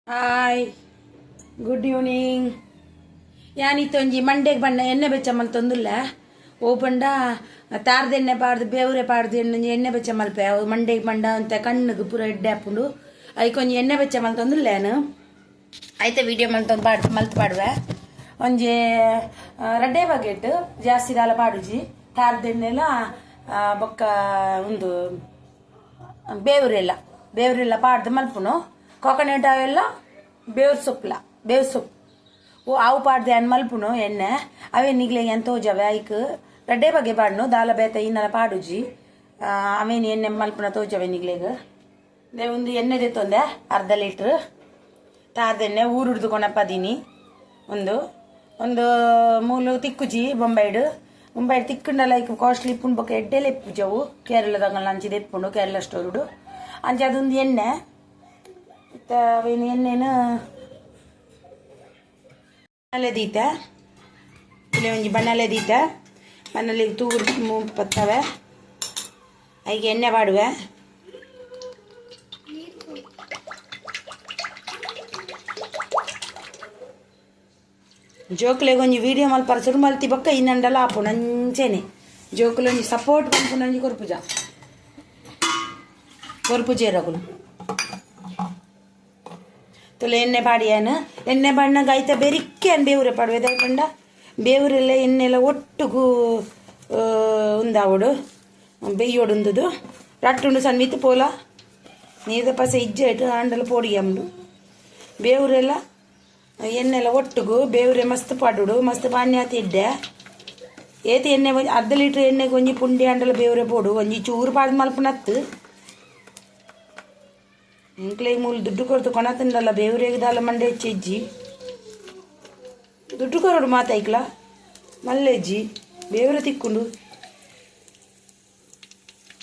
hi good evening ಯಾನಿತ್ತೊಂಜಿ ಮಂಡೆಗೆ ಬಣ್ಣ ಎಣ್ಣೆ ಬೆಚ್ಚಮ್ಮಲ್ ತೊಂದುಲ್ಲ ಓ ಪಂಡ ತಾರ್ದ ಎಣ್ಣೆ ಪಾಡ್ದು ಬೇವ್ರೆ ಪಾಡ್ದು ಎಣ್ಣೆ ಬೆಚ್ಚ ಮಲ್ಪೆ ಮಂಡೆಗೆ ಬಂಡ ಅಂತ ಕಣ್ಣಿಗೆ ಪೂರ ಎಡ್ಡೆ ಹಾಕೊಂಡು ಐಕೊಂಜಿ ಎಣ್ಣೆ ಬೆಚ್ಚ ಮಲ್ ತೊಂದುಲ್ಲೇನು ಆಯ್ತಾ ವಿಡಿಯೋ ಮಲ್ತೊಂದು ಮಲ್ತು ಪಾಡುವೆ ಒಂಜಿ ರಡ್ಡೆ ಬಕೆಟ್ ಜಾಸ್ತಿ ದಾಲ ಪಾಡುಜಿ ತಾರ್ದ ಎಣ್ಣೆಲ ಬೊಕ್ಕ ಒಂದು ಬೇವ್ರೆಲ್ಲ ಪಾಡ್ದು ಮಲ್ಪುನು ಕೋಕೋನಟ್ ಆಯಿಲ್ ಬೇವ್ರ ಸೊಪ್ಪು ಓ ಆವು ಪಾಡ್ದೆ ಅನ್ ಮಲ್ಪುನು ಎಣ್ಣೆ ಅವೇ ನಿಗ್ಲೆಗೆ ಎಂತ ತೋಜವೆ ಐಕ್ ರಡ್ಡೆ ಬಗ್ಗೆ ಪಾಡ್ನು ದಾಲ ಬೇತ ಇನ್ನೆಲ್ಲ ಪಾಡುಜಿ ಅವೇನು ಎಣ್ಣೆ ಮಲ್ಪುನ ತೋಜವೆ ನಿಗ್ಲೆಗೆ ಒಂದು ಎಣ್ಣೆ ತೆತ್ತೊಂದೆ ಅರ್ಧ ಲೀಟ್ರ್ ತಾರ್ದೆಣ್ಣೆ ಊರುಡ್ದು ಕೊನಪ್ಪದೀನಿ ಒಂದು ಮೂಲು ತಿಕ್ಕುಜಿ ಬೊಂಬೈಡು ತಿಕ್ಕಂಡಲ್ಲ ಐಕ್ ಕಾಸ್ಟ್ಲಿ ಇಪ್ಪುಂಡು ಬೊಕ್ಕ ಎಡ್ಡೆಲ್ಲ ಇಪ್ಪುಜವು ಕೇರಳದಂಗಲ್ಲ ಅಂಚಿದ ಎಪ್ಪುಂಡು ಕೇರಳ ಸ್ಟೋರುಡು ಅಂಚೆ ಅದೊಂದು ಎಣ್ಣೆ ಎಣ್ಣೆನ ಬಣ್ಣಲೆ ದೀತೆ ಇಲ್ಲಿ ಒಂಜಿ ಬಣ್ಣಲೆ ದೀತೆ ಬಣ್ಣಲಿ ತೂರು ಪತ್ತವೆ ಐಗೆ ಎಣ್ಣೆ ಪಾಡುವೆ ಜೋಕ್ಲೆಗೆ ಒಂಜಿ ವಿಡಿಯೋ ಮಲ್ಪರ ಸುರು ಮಲ್ತಿ ಬೊಕ್ಕ ಇನ್ನಂಡಲ್ಲ ಆಪು ನಂಚೆನೆ ಜೋಕ್ಲೆ ಒಂಜಿ ಸಪೋರ್ಟ್ ಬಂತು ನಂಜಿ ಕೊರ್ಪುಜೇರಗುಲು ತುಲೆ ಎಣ್ಣೆ ಪಾಡಿಯಾನು ಎಣ್ಣೆ ಬಣ್ಣಗೆ ಆಯ್ತಾ ಬೆರಿಕೆ ಅನ್ ಬೇವ್ರೆ ಪಾಡುವೆ ಪಂಡ ಬೇವ್ರೆಲ್ಲ ಎಣ್ಣೆಲ್ಲ ಒಟ್ಟಿಗೂ ಉಂದಾವಡು ಬೆಯ್ಯೋಡುಂದುದು ರಟ್ಟುಂಡು ಸಣ್ಣಿತ್ತು ಪೋಲ ನೀದ ಪಸೆ ಇಜ್ಜೆ ಇಟ್ಟು ಆಂಡಲ ಪೋಡಿ ಅಮ್ಡು ಬೇವ್ರೆಲ್ಲ ಎಣ್ಣೆಲ್ಲ ಒಟ್ಟಿಗೂ ಬೇವ್ರೆ ಮಸ್ತ್ ಪಾಡುಡು ಮಸ್ತ್ ಪಾಣ್ಯ ತಿಡ್ಡೆ ಏತಿ ಎಣ್ಣೆ ಅರ್ಧ ಲೀಟ್ರ್ ಎಣ್ಣೆಗೆ ಒಂಜಿ ಪುಂಡಿ ಆಂಡಲ ಬೇವ್ರೆ ಪೋಡು ಒಂಜಿ ಚೂರು ಪಾಡ್ದು ಮಲ್ಪನತ್ತು ಇಂಕ್ಲೆ ಮೂಲ ದುಡ್ಡು ಕೊಡ್ತು ಕೊಣ ತಿಂದಲ್ಲ ಬೇವ್ರಿಗೆ ದಾಲ ಮಂಡೆ ಹೆಚ್ಚಿ ದುಡ್ಡು ಕೊರೋಡು ಮಾತಾಯ್ಕಲ ಮಲ್ಲೆಜ್ಜಿ ಬೇವ್ರೆ ತಿಕ್ಕೊಂಡು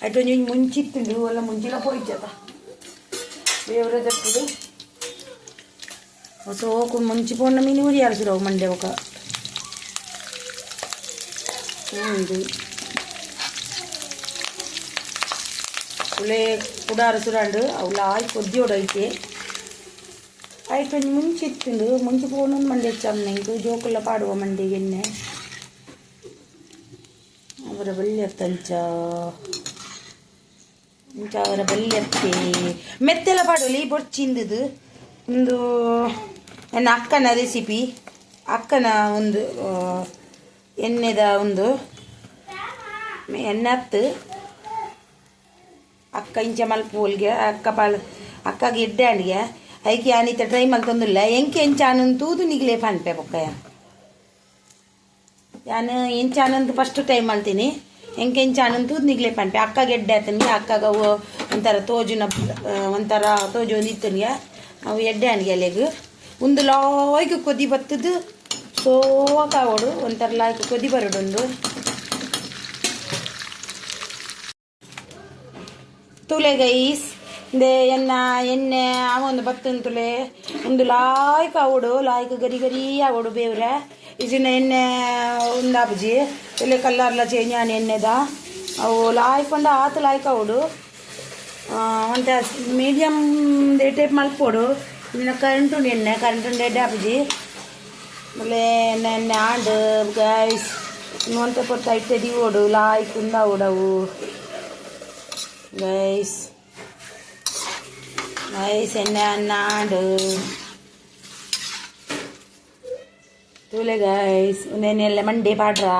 ಅಟೊಂಜಿ ಮುಂಚಿತ್ತುಂಡು ಎಲ್ಲ ಮುಂಚಿಲ ಪೋಯ್ತದ ಬೇವ್ರೆ ತಪ್ಪುಡು ಹೊಸ ಹೋಗು ಮುಂಚಿ ಪೋಂಡ ಮೀನು ಉರಿ ಆರಿಸಿರವು ಮಂಡೆ ఒక ಉಳೆ ಕುಡಾರ ಸುರಾಂಡು ಅವಳ ಆಯ್ ಕೊದ್ದಿಯೋಡೈತೆ ಆಯ್ತು ಒಂದು ಮುಂಚಿತ್ತುಂಡು ಮುಂಚೆ ಪೋನೊಂದು ಮಂಡೆ ಹೆಚ್ಚಮ್ಮನೆಂಕು ಜೋಕುಲ್ಲ ಪಾಡುವ ಮಂಡೆಗೆ ಎಣ್ಣೆ ಅವರ ಬಲ್ಯತ್ತಂಚ ಅವರ ಬಲ್ಯತ್ತೆ ಮೆತ್ತೆಲ್ಲ ಪಾಡುವಲ್ಲಿ ಬೊರ್ಚಿಂದದು ಒಂದು ನನ್ನ ಅಕ್ಕನ ರೆಸಿಪಿ ಅಕ್ಕನ ಒಂದು ಎಣ್ಣೆದ ಒಂದು ಎಣ್ಣೆ ಹತ್ತು ಅಕ್ಕ ಇಂಚೆ ಮಲ್ಪೋಲ್ಗೆ ಅಕ್ಕಗೆ ಎಡ್ಡೆ ಅಂಡಿಗೆ ಐಕೆ ಅನಿತ ಟ್ರೈ ಮಲ್ತೊಂದಿಲ್ಲ ಎಂಕೆ ಎಂಚಾನಂದು ತೂದು ನಿಗ್ಲೇ ಪನ್ಪೆ ಬೊಕ್ಕಯ ನಾನು ಎಂಚಾನಂದು ಫಸ್ಟ್ ಟೈಮ್ ಮಲ್ತೀನಿ ಎಂಕೆ ಎಂಚಾನಂದು ತೂದು ನಿಗ್ಲೇ ಪನ್ಪೆ ಅಕ್ಕಗೆ ಎಡ್ಡೆ ಆತನಿಗೆ ಅಕ್ಕಗ ಅವು ಒಂಥರ ತೋಜು ಒಂದು ಇತ್ತನಿಗೆ ಅವು ಎಡ್ಡೆ ಅಂಡಿಗೆ ಅಲ್ಲಿಗೆ ಒಂದು ಲಾಯ್ಗೆ ಕೊದಿ ಬತ್ತದು ಸೋಕಾವೋಡು ಒಂಥರ ಲಾಯ್ಗೆ ಕೊದಿ ಬರೋಡೊಂದು ತುಲೆ ಗೈಸ್ ಎಣ್ಣೆ ಅವೊಂದು ಬತ್ತನ್ ತುಲೆ ಒಂದು ಲಾಯ್ಕ ಆವಡು ಲಾಯ್ಕ ಗರಿ ಆವಡು ಬೇವ್ರೆ ಇದನ್ನ ಎಣ್ಣೆ ಉಂದಾಬುಜಿ ತುಲೆ ಕಲ್ಲರ್ಲ ಚೇಂಜ್ ಆನೆ ಎಣ್ಣೆದ ಅವು ಲಾಯ್ಕೊಂಡ ಆತ ಲಾಯ್ಕ ಆವಡು ಅಂತ ಮೀಡಿಯಮ್ ಟೈಪ್ ಮಲ್ಪೋಡು ಇನ್ನು ಕರೆಂಟ್ ಉಂಡು ಎಡ್ಡೆ ಆಪುಜಿ ಆಮೇಲೆ ಎಣ್ಣೆ ಆಂಡು ಗೈಸ್ ಇನ್ನೊಂತ ಪೊತ್ತ ಇಟ್ಟೆ ದಿವೋಡು ಲಾಯ್ಕ ಉಂದಾವಡವು ಗೈಸ್ ಎಣ್ಣೆ ಅನ್ನಾಡು ತೂಲೆ ಗೈಸ್ ಒಂದೆಣ್ಣೆಲ್ಲ ಮಂಡೆ ಪಾಡ್ರ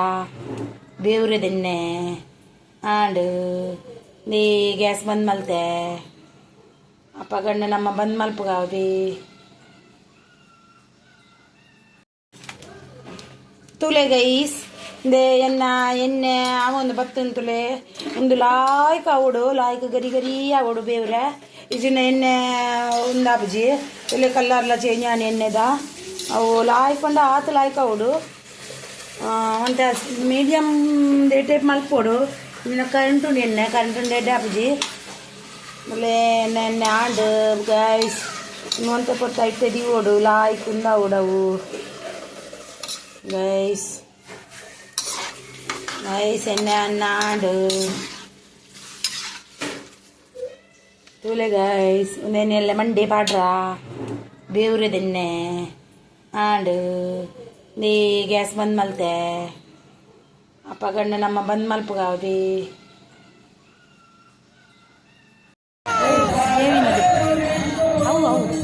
ಬೇವ್ರೆದೆಣ್ಣೆ ಆಂಡು ನೀ ಗ್ಯಾಸ್ ಬಂದ್ ಮಲ್ತೆ ಅಪ್ಪ ಗಂಡ ನಮ್ಮ ಬಂದ್ ಮಲ್ಪಗಾವ್ದಿ ತೂಲೆ ಗೈಸ್ ಎಣ್ಣೆ ಅವೊಂದು ಬತ್ತನ್ ತುಲೆ ಒಂದು ಲಾಯ್ಕ ಆವಡು ಲಾಯ್ಕ ಗರಿ ಆವಡು ಬೇವ್ರೆ ಇದನ್ನ ಎಣ್ಣೆ ಉಂದಾಬುಜಿ ತುಲೆ ಕಲ್ಲರ್ಲ ಚೇಂಜ್ ಆನೆ ಎಣ್ಣೆದ ಅವು ಲಾಯ್ಕೊಂಡ ಆತ ಲಾಯ್ಕ ಆವಡು ಅಂತ ಮೀಡಿಯಮ್ ಟೈಪ್ ಮಲ್ಪೋಡು ಇನ್ನು ಕರೆಂಟ್ ಉಂಡು ಎಡ್ಡೆ ಆಪುಜಿ ಆಮೇಲೆ ಎಣ್ಣೆ ಆಂಡು ಗೈಸ್ ಇನ್ನೊಂತ ಪೊತ್ತ ಇಟ್ಟೆ ದಿವೋಡು ಲಾಯ್ಕ ಉಂದಾವಡವು ಗೈಸ್ ಎಣ್ಣೆ ಅನ್ನಾಡು ತೂಲೆ ಗೈಸ್ ಒಂದೆಣ್ಣೆಲ್ಲ ಮಂಡೆ ಪಾಡ್ರ ಬೇವ್ರೆ ದೆನ್ನೆ ಆಂಡ್ ನೀ ಗ್ಯಾಸ್ ಬಂದ್ ಮಲ್ತೆ ಅಪ್ಪ ಗಂಡ ನಮ್ಮ ಬಂದ್ ಮಲ್ಪಗಾವದಿ ಹೌದು ಹೌದು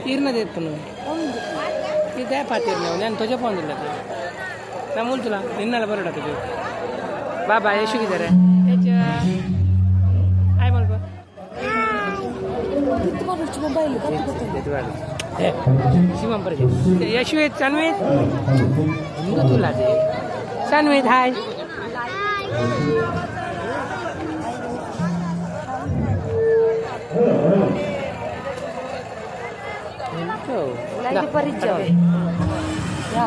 तीर्णद इतने पातीर्न ನಾನು ತುಜ ಬಂದಿಲ್ಲ ನಾ ಮುಂಚಲ ನಿನ್ನೆಲ್ಲ ಬರೋಡ ತುಜ ಬಾಬಾ ಎಷ್ಟಿದ್ದಾರೆ ಆಯ್ ಮಲ್ಪ ಶಿವಂ ಬರಜೆ ಯಶ್ವೇತ್ ಸನ್ವೇತ್ ಹಿಂಗ ತುಲಾದೆ ಸನ್ವೇತ್ ಹಾಯ್ lagi perijo ya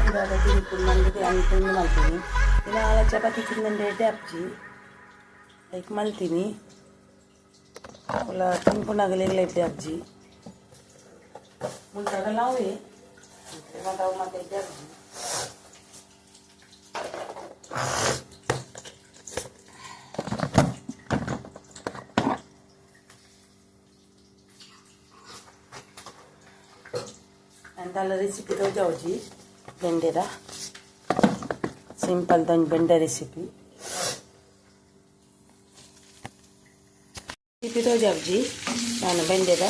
ಇವಾಗ ತಿನ್ಕೊಂಡು ಮಂದಿಗೆ ಅಂದ್ಕೊಂಡು ಮಾಡ್ತೀನಿ ಇನ್ನು ಚಪಾತಿ ತಿಂದಂಡೆ ಅಪ್ಜಿ ಲೈಕ್ ಮಲ್ತೀನಿ ಅಲ್ಲ ತಿನ್ಕೊಂಡಾಗಲೆಲ್ಲ ಇದ್ದೆ ಅಜ್ಜಿ ಮುಂದಾಗಲ್ಲ ಅವೇ ಅವು ಮತ್ತೆ ಇದ್ದೆ ಅಜ್ಜಿ अंदाला रेसिपी तो जाऊची बेंडेरा सिंपल दन बेंडे रेसिपी तो जाऊची ನಾನು ಬೆಂಡೆದ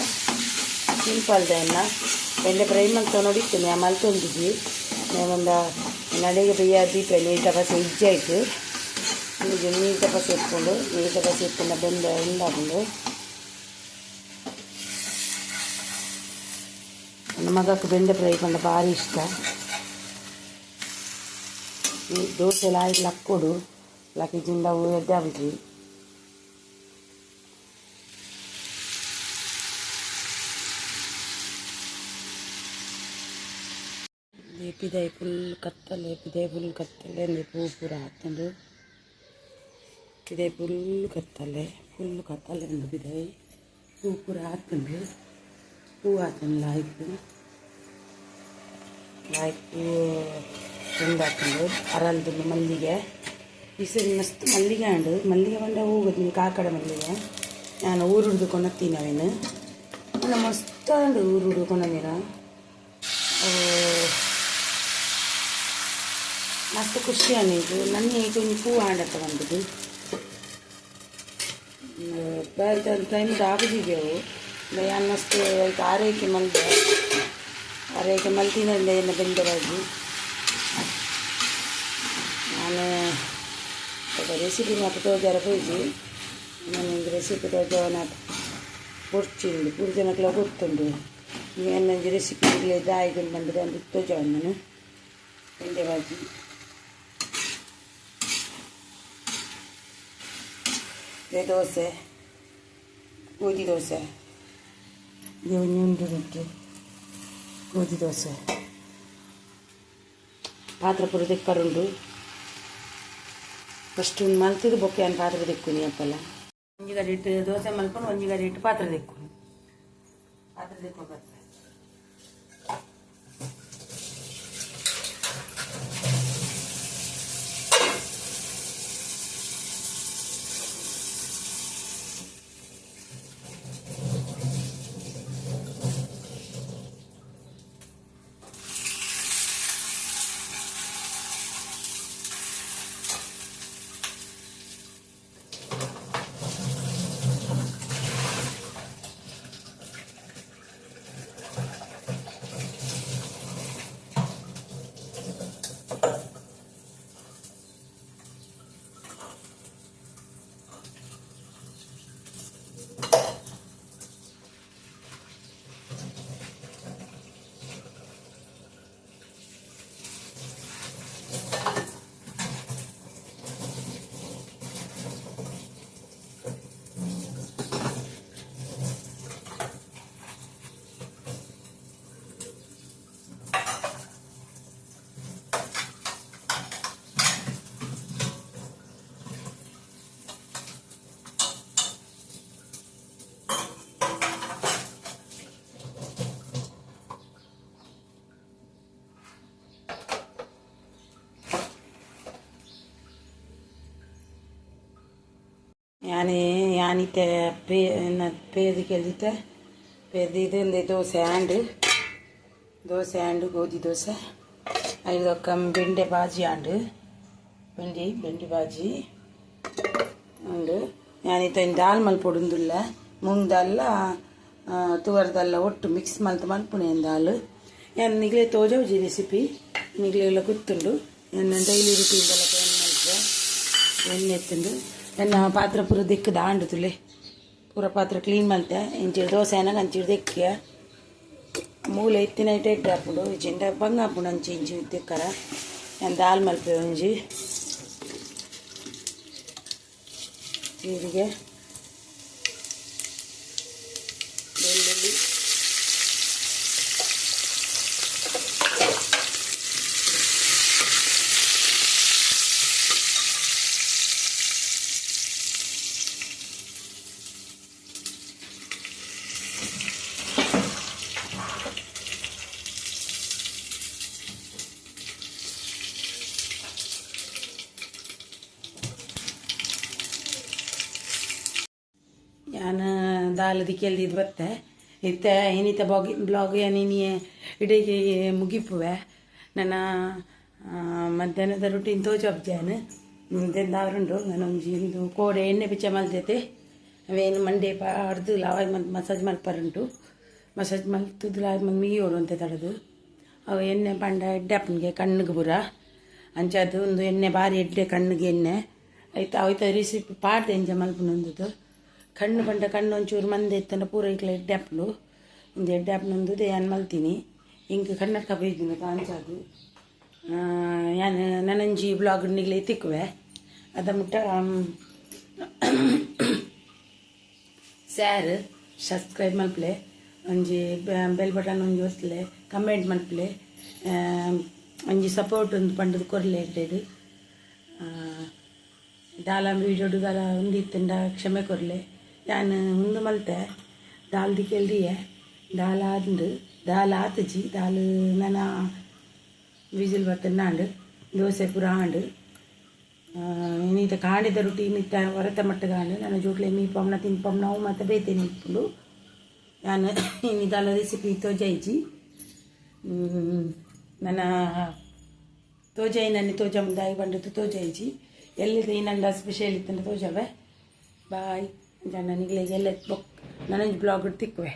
ಸಿಂಪಲ್ ದನ್ನ ಬೆಂಡೆ ಫ್ರೈ ಮಾಡ್ತಾ ನೋಡಿರ್ತೀನಿ ಆಮೇಲೆ ತಂದಿದ್ವಿ ನಾನೊಂದು ನಡೆಗೆ ಬೇಯ ದೀಪ ನೀರು ತಪಸೆ ಇಜ್ಜೆ ಆಯಿತು ಈಗ ನೀರು ತಪಸೆ ಎತ್ಕೊಂಡು ಬೆಂಡೆ ಹಿಂದಾಕೊಂಡು ನನ್ನ ಮಗಕ್ಕೆ ಬೆಂಡೆ ಫ್ರೈ ಕಂಡು ಭಾರಿ ಇಷ್ಟ ಈ ದೋಸೆ ಎಲ್ಲ ಆಯ್ತು ಲಕ್ಕೊಡು ಲಕ್ಕಿ ಜಿಂಡವು ಎದ್ದಾಬಿಟ್ರಿ ಪಿದೆ ಫುಲ್ ಕತ್ತಲೆ ಅಂದೆ ಪೂ ಪೂರ ಹಾಕ್ಕೊಂಡು ಪಿದೆ ಫುಲ್ ಕತ್ತಲೆ ಒಂದು ಪಿದೆ ಪೂ ಪೂರ ಹಾಕ್ಕೊಂಡು ಪೂ ಹಾಕೊಂಡು ಲಾಯ್ಕು ಒಂದು ಹಾಕೊಂಡು ಅರಲ್ದು ಮಲ್ಲಿಗೆ ಈ ಸರಿ ಮಸ್ತ್ ಮಲ್ಲಿಗೆ ಹಂಡು ಮಲ್ಲಿಗೆ ಬಂದ ಹೋಗೋದು ನೀವು ಕಾಕಡೆ ಮಲ್ಲಿಗೆ ನಾನು ಊರು ಹಿಡ್ದುಕೊಂಡು ನಾವೇನು ನಾನು ಮಸ್ತ್ ಹಂಡು ಊರು ಹಿಡ್ಕೊಂಡು ನೀರ ಮಸ್ತ್ ಖುಷಿ ಅನ್ನಿದ್ದು ನನ್ನ ಕೊಂಚ ಪೂ ಆಡತ್ತ ಬಂದದ್ದು ಬೇರೆ ಟೈಮಿಗೆ ಆಗಿದ್ದೀವಿ ನಾನು ಮಸ್ತ್ ಆರೈಕೆ ಮಲ್ತಿನಲ್ಲಿ ಏನು ಬೆಂದರಾಗಿ ನಾನು ರೆಸಿಪಿ ಮಾತ್ರ ತೋಜಾರ ಪೋಯಿಸಿ ನನಗೆ ರೆಸಿಪಿ ತೋಜವನ ಪೊರ್ಚಿಂದು ಪೂರ ಜನಕ್ಕೆಲ್ಲ ಗೊತ್ತುಂಡು ನನಗೆ ರೆಸಿಪಿ ದಾಯಿಗೆ ಬಂದರೆ ಅಂದು ತೋಜವನ್ ನಾನು ಬೆಂಡೆ ಬಾಜಿ ದೋಸೆ ಗೋಧಿ ದೋಸೆ ರೊಟ್ಟಿ ಗೋಧಿ ದೋಸೆ ಪಾತ್ರ ಪೂರ ತೆಕ್ಕರುಂಡು ಫಸ್ಟ್ ಒಂದು ಮಲ್ತದ ಬೊಕ್ಕೆ ನಾನು ಪಾತ್ರ ತೆಕ್ಕೊನಿ ಅಪ್ಪಲ್ಲ ಒಂಜಿ ಗಡಿ ಇಟ್ಟು ದೋಸೆ ಮಲ್ಕೊಂಡು ಒಂಜಿ ಗಡಿ ಇಟ್ಟು ಪಾತ್ರ ತೆಕ್ಕೊನಿ ಪಾತ್ರ ತೆಕ್ಕೊಂಡು ഞാനിത്തെ പേര് കേൾദിത്തെ ഇത് ദോശ ആണ്ട് ಗೋಧಿ ದೋಸೆ ಇದೊಕ್ಕ ಬೆಂಡೆ ಬಾಜಿ ಆಂಡು ಬೆಂಡಿ ಬಾಜಿ ಉಂಡು ഞാനിത്തെ ದಾಲ್ ಮಲ್ಪೊಡುಂದುಲ್ಲ ಮೂಂಗ್ ದಾಲ್ ತುವರ್ ದಾಲ್ ಒಟ್ಟು ಮಿಕ್ಸ್ ಮಲ್ಪುನೆ ದಾಲ್ ನಾನು ನಿಗಲೇ ತೋಜವುಜಿ ರೆಸಿಪಿ ನಿಗಲೆಲ್ಲ ಗೊತ್ತುಂಡು ನಾನು ಡೈಲಿ ರುಟೀನ್ದೆಲ್ಲ ಮಲ್ಪೆ ಎಣ್ಣೆ ಎತ್ತುಂಡು ನನ್ನ ಪಾತ್ರ ಪೂರ ದಿಕ್ಕದ ಆಂಡುತ್ತುಲೆ ಪೂರ ಪಾತ್ರ ಕ್ಲೀನ್ ಮಲ್ತೆ ಇಂಚಿಡು ದೋಸೆ ಅನ್ನಾಗ ಅಂಚಿಡು ದಿಕ್ಕ ಮೂಲೆ ಎತ್ತಿನ ಇಟ್ಟು ಹಾಕೊಂಡು ಚಿಂಡ ಬಂಗ ಹಾಕೊಂಡು ಅಂಚಿ ಇಂಚಿ ದಿಕ್ಕರ ನಾನು ದಾಲ್ ಮಲ್ಪೆ ಒಂಜಿ ಜೀರಿಗೆ ಬೆಳ್ಳುಳ್ಳಿ ದಾಲ್ ದಿಕ್ಕೆಲ್ದಿದ್ದು ಬತ್ತೆ ಇತ್ತ ಏನಿತ್ತ ಬ್ಲಾಗ್ ಏನಿನಿಯೇ ಇಡೀಗೆ ಮುಗಿಪುವೆ ನನ್ನ ಮಧ್ಯಾಹ್ನದ ರುಟೀನ್ ತೋಜಬ್ಜಾನು ದಾರುಂಡು ನನೊಂಜಿ ಇಂದು ಕೋಡೆ ಎಣ್ಣೆ ಪಿಚ್ಚ ಮಲ್ತೈತೆ ಅವೇನು ಮಂಡೆ ಪಾಡ್ದು ಲಾವ ಮಸಾಜ್ ಮಲ್ಪರುಂಟು ಮಸಾಜ್ ಮಲ್ತುದು ಲಾವ್ ಮೀಯೋಡು ಅಂತ ತಡದು ಅವು ಎಣ್ಣೆ ಪಂಡ ಎಡ್ಡೆಪ್ಪನಿಗೆ ಕಣ್ಣಿಗೆ ಬುರ ಅಂಚದು ಒಂದು ಎಣ್ಣೆ ಭಾರಿ ಎಡ್ಡೆ ಕಣ್ಣಿಗೆ ಎಣ್ಣೆ ಆಯ್ತು ಅವತ್ತ ರೆಸಿಪಿ ಪಾಡ್ದೆ ಎಂಜ ಮಲ್ಪನೊಂದು ಕಣ್ಣು ಪಂಡ ಕಣ್ಣು ಒಂಚೂರು ಮಂದೆ ಇತ್ತಂಡ ಪೂರ ಇಕ್ಲ ಎಡ್ಡೆಪ್ಪಲು ಒಂದು ಎಡ್ಡೆಪ್ಪನೊಂದು ಏನು ಮಲ್ತೀನಿ ಹಿಂಗೆ ಕನ್ನಡಕ ಬೈದಿನ ಅಂಚದು ನಾನು ನನಂಜಿ ಬ್ಲಾಗ್ ನಿಗ್ಲೆ ತಿಕ್ಕುವೆ ಅದ ಮುಟ್ಟ ಸ್ಯಾರ್ ಸಬ್ಸ್ಕ್ರೈಬ್ ಮಲ್ಪಲೆ ಒಂಜಿ ಬೆಲ್ ಬಟನ್ ಒಂಜಿ ಒತ್ತಲೆ ಕಮೆಂಟ್ ಮಲ್ಪಲೆ ಒಂಜಿ ಸಪೋರ್ಟ್ ಒಂದು ಪಂಡದು ಕೊರಲೆ ಇಡ್ಡೇದು ದಾಲ ವೀಡಿಯೋಡು ದಾಲ ಒಂದಿತ್ತಂಡ ಕ್ಷಮೆ ಕೊರಲೆ ನಾನು ಮುಂದೆ ಮಲ್ತೆ ದಾಲ್ ದಿಕ್ಕೆಲ್ದಿಯೇ ದಾಲ್ ಆದು ದಾಲ್ ಆತಜಿ ದಾಲ್ ನನ್ನ ವಿಜಿಲ್ ಬರ್ತನ್ನಾಂಡು ದೋಸೆ ಪೂರ ಆಂಡು ಇನ್ನಿತ ಕಾಂಡಿದ ರುಟೀನ್ ಇತ್ತ ಹೊರತ ಮಟ್ಟಗಾಂಡು ನನ್ನ ಜೋಕ್ಲೆ ಮೀಪಮ್ನ ತಿನ್ಪಮ್ ನಾವು ಮತ್ತೆ ಬೇತೇನೆ ಇಟ್ಕೊಂಡು ನಾನು ಇನ್ನಿದಲ್ಲ ರೆಸಿಪಿ ತೋಜೈಜಿ ನನ್ನ ತೋಜೈ ನನ್ನ ತೋಜ ಮುಂದಾಗಿ ಬಂದದ್ದು ತೋಜೈಜಿ ಎಲ್ಲಿದೆ ಇನ್ನಂಡ ಸ್ಪೆಷಲ್ ಇತ್ತಂದ್ರೆ ತೋಜವೆ ಬಾಯ್ ನನಗೆ ಎಲ್ಲ ನನಗೆ ಬ್ಲಾಗ್ ತಿಕ್ಕುವೆ